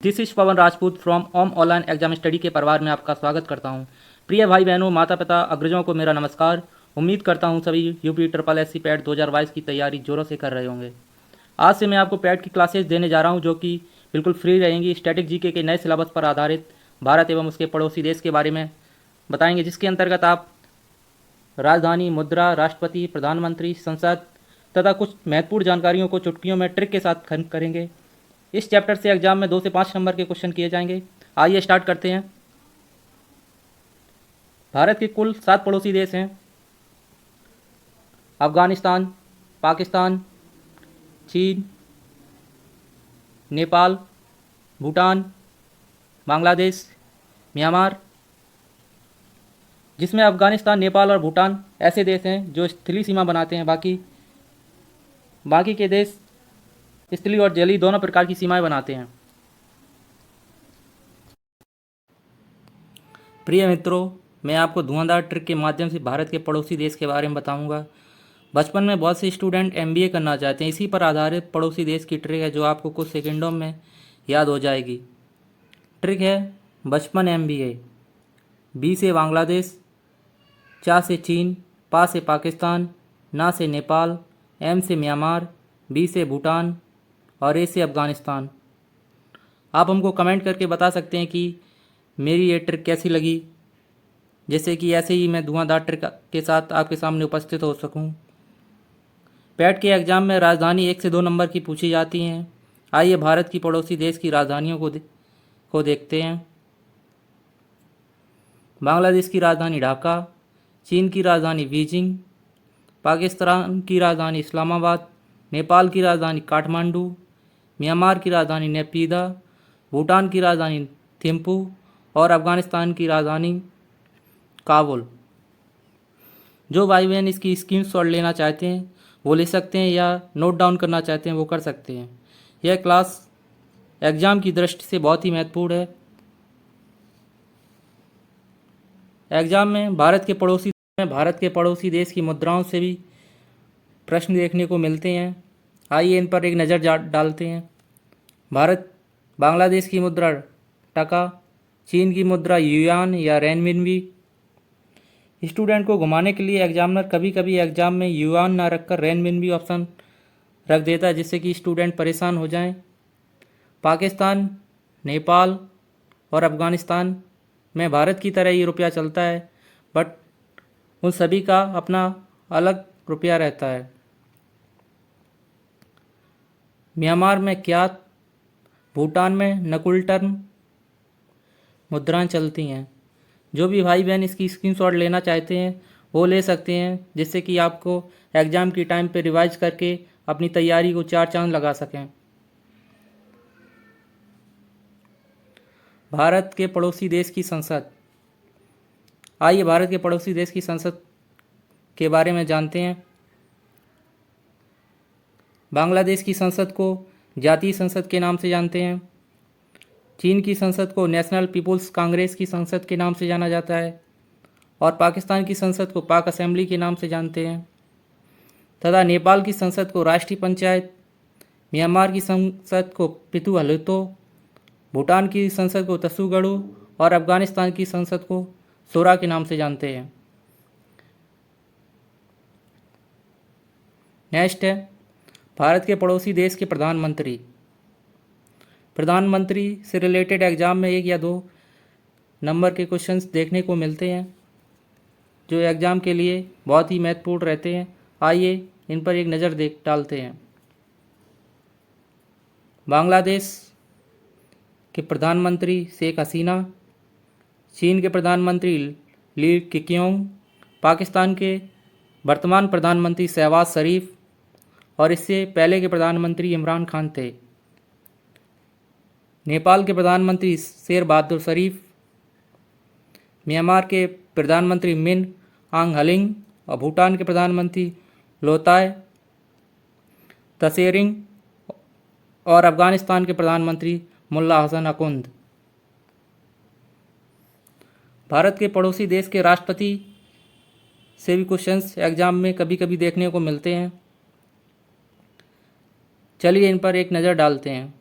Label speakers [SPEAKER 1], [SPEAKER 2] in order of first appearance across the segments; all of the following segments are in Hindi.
[SPEAKER 1] This is Pawan Rajput from Om online exam study के परिवार में आपका स्वागत करता हूं। प्रिय भाई बहनों, माता पिता, अग्रजों को मेरा नमस्कार। उम्मीद करता हूं सभी UP triple S C PET 2022 की तैयारी जोरों से कर रहे होंगे। आज से मैं आपको पैट की क्लासेस देने जा रहा हूं जो कि बिल्कुल फ्री रहेंगी। स्टैटिक जीके के नए सिलेबस पर आधारित भारत एवं उसके पड़ोसी देश के बारे में बताएंगे, जिसके अंतर्गत आप राजधानी, मुद्रा, राष्ट्रपति, प्रधानमंत्री, संसद तथा कुछ महत्वपूर्ण जानकारियों को चुटकियों में ट्रिक के साथ खत्म करेंगे। इस चैप्टर से एग्जाम में 2 से 5 नंबर के क्वेश्चन किए जाएंगे। आइए स्टार्ट करते हैं। भारत के कुल 7 पड़ोसी देश हैं: अफगानिस्तान, पाकिस्तान, चीन, नेपाल, भूटान, बांग्लादेश, म्यांमार। जिसमें अफगानिस्तान, नेपाल और भूटान ऐसे देश हैं जो स्थलीय सीमा बनाते हैं। बाकी के देश स्थलीय और जलीय दोनों प्रकार की सीमाएं बनाते हैं। प्रिय मित्रों, मैं आपको धुआंधार ट्रिक के माध्यम से भारत के पड़ोसी देश के बारे में बताऊंगा। बचपन में बहुत से स्टूडेंट एमबीए करना चाहते हैं। इसी पर आधारित पड़ोसी देश की ट्रिक है जो आपको कुछ सेकंडों में याद हो जाएगी। ट्रिक है बचपन एमबीए। बी से बांग्लादेश, चा से चीन, पा से पाकिस्तान, ना से नेपाल, एम से म्यांमार, बी से भूटान और ए से अफगानिस्तान। आप हमको कमेंट करके बता सकते हैं कि मेरी ये ट्रिक कैसी लगी, जैसे कि ऐसे ही मैं धुआंधार ट्रिक के साथ आपके सामने उपस्थित हो सकूं। पैट के एग्ज़ाम में राजधानी 1 से 2 नंबर की पूछी जाती हैं। आइए भारत की पड़ोसी देश की राजधानियों को देखते हैं। बांग्लादेश की राजधानी ढाका, चीन की राजधानी बीजिंग, पाकिस्तान की राजधानी इस्लामाबाद, नेपाल की राजधानी काठमांडू, म्यांमार की राजधानी नेपीदा, भूटान की राजधानी थिम्पू और अफगानिस्तान की राजधानी काबुल। जो भाई बहन इसकी स्क्रीनशॉट लेना चाहते हैं वो ले सकते हैं, या नोट डाउन करना चाहते हैं वो कर सकते हैं। यह क्लास एग्ज़ाम की दृष्टि से बहुत ही महत्वपूर्ण है। एग्ज़ाम में भारत के पड़ोसी देश की मुद्राओं से भी प्रश्न देखने को मिलते हैं। आइए इन पर एक नज़र डालते हैं। बांग्लादेश की मुद्रा टका, चीन की मुद्रा युआन या रेनमिनबी। स्टूडेंट को घुमाने के लिए एग्जामिनर कभी कभी एग्जाम में युआन ना रखकर रेनमिनबी ऑप्शन रख देता है, जिससे कि स्टूडेंट परेशान हो जाएं। पाकिस्तान, नेपाल और अफगानिस्तान में भारत की तरह ही रुपया चलता है, बट उन सभी का अपना अलग रुपया रहता है। म्यांमार में क्यात, भूटान में नकुल टर्म मुद्राएं चलती हैं। जो भी भाई बहन इसकी स्क्रीनशॉट लेना चाहते हैं वो ले सकते हैं, जिससे कि आपको एग्ज़ाम की टाइम पे रिवाइज करके अपनी तैयारी को 4 चांद लगा सकें। भारत के पड़ोसी देश की संसद। आइए भारत के पड़ोसी देश की संसद के बारे में जानते हैं। बांग्लादेश की संसद को जातीय संसद के नाम से जानते हैं। चीन की संसद को नेशनल पीपुल्स कांग्रेस की संसद के नाम से जाना जाता है और पाकिस्तान की संसद को पाक असेंबली के नाम से जानते हैं तथा नेपाल की संसद को राष्ट्रीय पंचायत, म्यांमार की संसद को पितु हलुतो, भूटान की संसद को तसुगड़ू और अफगानिस्तान की संसद को सोरा के नाम से जानते हैं। नेक्स्ट है भारत के पड़ोसी देश के प्रधानमंत्री से रिलेटेड एग्ज़ाम में 1 या 2 नंबर के क्वेश्चंस देखने को मिलते हैं जो एग्ज़ाम के लिए बहुत ही महत्वपूर्ण रहते हैं। आइए इन पर एक नज़र डालते हैं। बांग्लादेश के प्रधानमंत्री शेख हसीना, चीन के प्रधानमंत्री ली केक्योंग, पाकिस्तान के वर्तमान प्रधानमंत्री शहबाज शरीफ और इससे पहले के प्रधानमंत्री इमरान खान थे। नेपाल के प्रधानमंत्री शेर बहादुर शरीफ, म्यांमार के प्रधानमंत्री मिन आंग हलिंग और भूटान के प्रधानमंत्री लोताय तसेरिंग और अफगानिस्तान के प्रधानमंत्री मुल्ला हसन अकुंद। भारत के पड़ोसी देश के राष्ट्रपति से भी क्वेश्चंस एग्जाम में कभी कभी देखने को मिलते हैं। चलिए इन पर एक नज़र डालते हैं।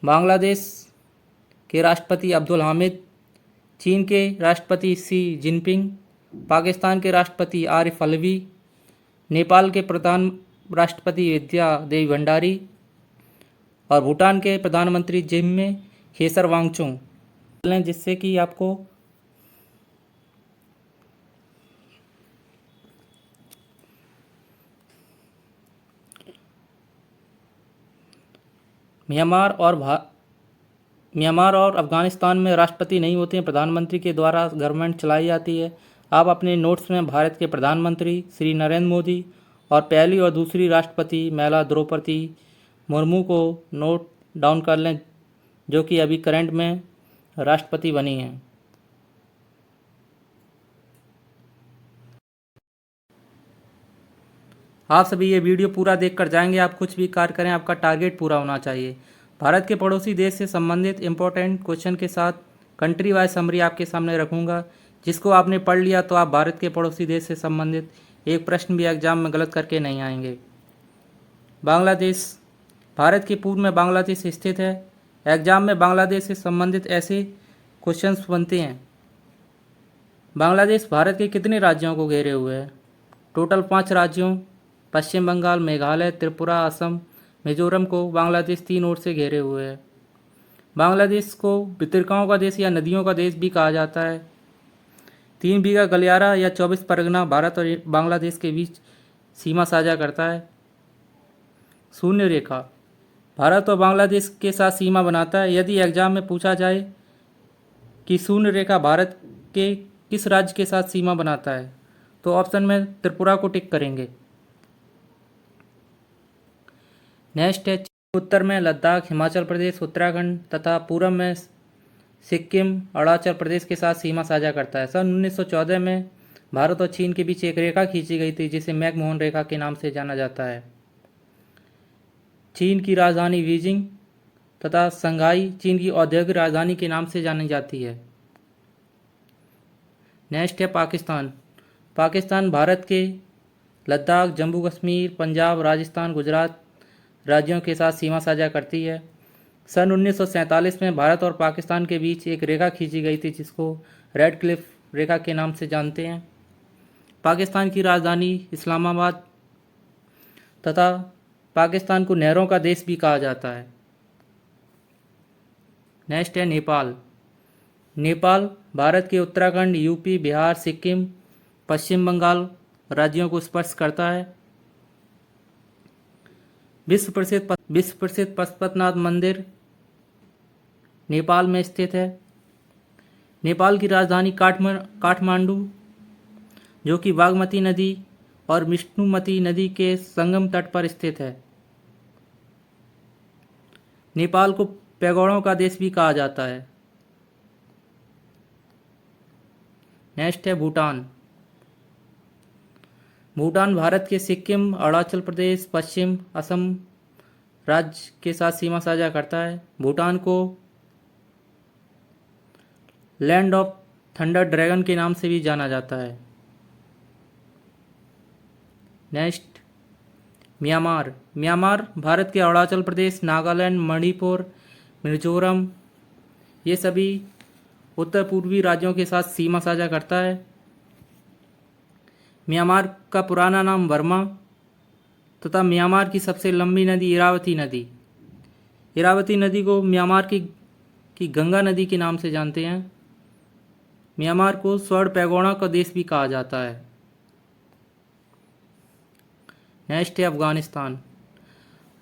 [SPEAKER 1] बांग्लादेश के राष्ट्रपति अब्दुल हामिद, चीन के राष्ट्रपति शी जिनपिंग, पाकिस्तान के राष्ट्रपति आरिफ अलवी, नेपाल के प्रधान राष्ट्रपति विद्या देवी भंडारी और भूटान के प्रधानमंत्री जिग्मे खेसर वांगचुक, जिससे कि आपको म्यांमार और अफ़गानिस्तान में राष्ट्रपति नहीं होते हैं, प्रधानमंत्री के द्वारा गवर्नमेंट चलाई जाती है। आप अपने नोट्स में भारत के प्रधानमंत्री श्री नरेंद्र मोदी और पहली और दूसरी राष्ट्रपति महिला द्रौपदी मुर्मू को नोट डाउन कर लें, जो कि अभी करंट में राष्ट्रपति बनी हैं। आप सभी ये वीडियो पूरा देखकर जाएंगे। आप कुछ भी कार्य करें, आपका टारगेट पूरा होना चाहिए। भारत के पड़ोसी देश से संबंधित इंपॉर्टेंट क्वेश्चन के साथ कंट्री वाइज समरी आपके सामने रखूंगा, जिसको आपने पढ़ लिया तो आप भारत के पड़ोसी देश से संबंधित एक प्रश्न भी एग्जाम में गलत करके नहीं आएंगे। बांग्लादेश, भारत के पूर्व में बांग्लादेश स्थित है। एग्जाम में बांग्लादेश से संबंधित ऐसे क्वेश्चंस बनते हैं। बांग्लादेश भारत के कितने राज्यों को घेरे हुए है? टोटल 5 राज्यों पश्चिम बंगाल, मेघालय, त्रिपुरा, असम, मिजोरम को बांग्लादेश 3 ओर से घेरे हुए है। बांग्लादेश को भितरकाओं का देश या नदियों का देश भी कहा जाता है। 3 बीघा गलियारा या 24 परगना भारत और बांग्लादेश के बीच सीमा साझा करता है। शून्य रेखा भारत और बांग्लादेश के साथ सीमा बनाता है। यदि एग्जाम में पूछा जाए कि शून्य रेखा भारत के किस राज्य के साथ सीमा बनाता है, तो ऑप्शन में त्रिपुरा को टिक करेंगे। नेक्स्ट है, उत्तर में लद्दाख, हिमाचल प्रदेश, उत्तराखंड तथा पूर्व में सिक्किम, अरुणाचल प्रदेश के साथ सीमा साझा करता है। सन 1914 में भारत और चीन के बीच एक रेखा खींची गई थी, जिसे मैकमोहन रेखा के नाम से जाना जाता है। चीन की राजधानी बीजिंग तथा शंघाई चीन की औद्योगिक राजधानी के नाम से जानी जाती है। नेक्स्ट है पाकिस्तान। पाकिस्तान भारत के लद्दाख, जम्मू कश्मीर, पंजाब, राजस्थान, गुजरात राज्यों के साथ सीमा साझा करती है। सन 1947 में भारत और पाकिस्तान के बीच एक रेखा खींची गई थी, जिसको रेड क्लिफ रेखा के नाम से जानते हैं। पाकिस्तान की राजधानी इस्लामाबाद तथा पाकिस्तान को नहरों का देश भी कहा जाता है। नेक्स्ट है नेपाल। नेपाल भारत के उत्तराखंड, यूपी, बिहार, सिक्किम, पश्चिम बंगाल राज्यों को स्पर्श करता है। विश्व प्रसिद्ध पशुपतिनाथ मंदिर नेपाल में स्थित है। नेपाल की राजधानी काठमांडू, जो कि बागमती नदी और विष्णुमती नदी के संगम तट पर स्थित है। नेपाल को पैगोड़ों का देश भी कहा जाता है। नेक्स्ट है भूटान। भूटान भारत के सिक्किम, अरुणाचल प्रदेश, पश्चिम असम राज्य के साथ सीमा साझा करता है। भूटान को लैंड ऑफ थंडर ड्रैगन के नाम से भी जाना जाता है। Next Myanmar. म्यांमार भारत के अरुणाचल प्रदेश, नागालैंड, मणिपुर, मिजोरम ये सभी उत्तर पूर्वी राज्यों के साथ सीमा साझा करता है। म्यांमार का पुराना नाम बर्मा तथा म्यांमार की सबसे लंबी नदी इरावती नदी। इरावती नदी को म्यांमार की गंगा नदी के नाम से जानते हैं। म्यांमार को स्वर्ण पैगोड़ा का देश भी कहा जाता है। नेक्स्ट है अफगानिस्तान।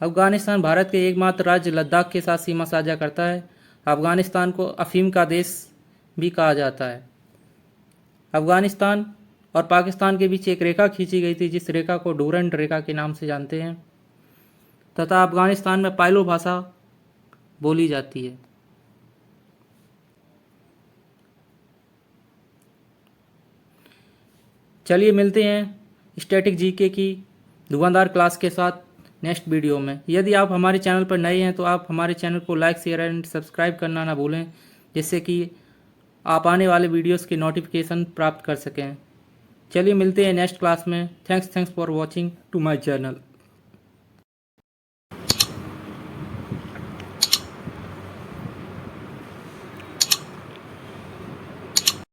[SPEAKER 1] अफगानिस्तान भारत के एकमात्र राज्य लद्दाख के साथ सीमा साझा करता है। अफगानिस्तान को अफीम का देश भी कहा जाता है। अफगानिस्तान और पाकिस्तान के बीच एक रेखा खींची गई थी, जिस रेखा को डूरंट रेखा के नाम से जानते हैं तथा अफगानिस्तान में पाइलो भाषा बोली जाती है। चलिए मिलते हैं स्टैटिक जीके की धुआंधार क्लास के साथ नेक्स्ट वीडियो में। यदि आप हमारे चैनल पर नए हैं तो आप हमारे चैनल को लाइक, शेयर एंड सब्सक्राइब करना ना भूलें, जिससे कि आप आने वाले वीडियोस की नोटिफिकेशन प्राप्त कर सकें। चलिए मिलते हैं नेक्स्ट क्लास में। Thanks for watching to my channel.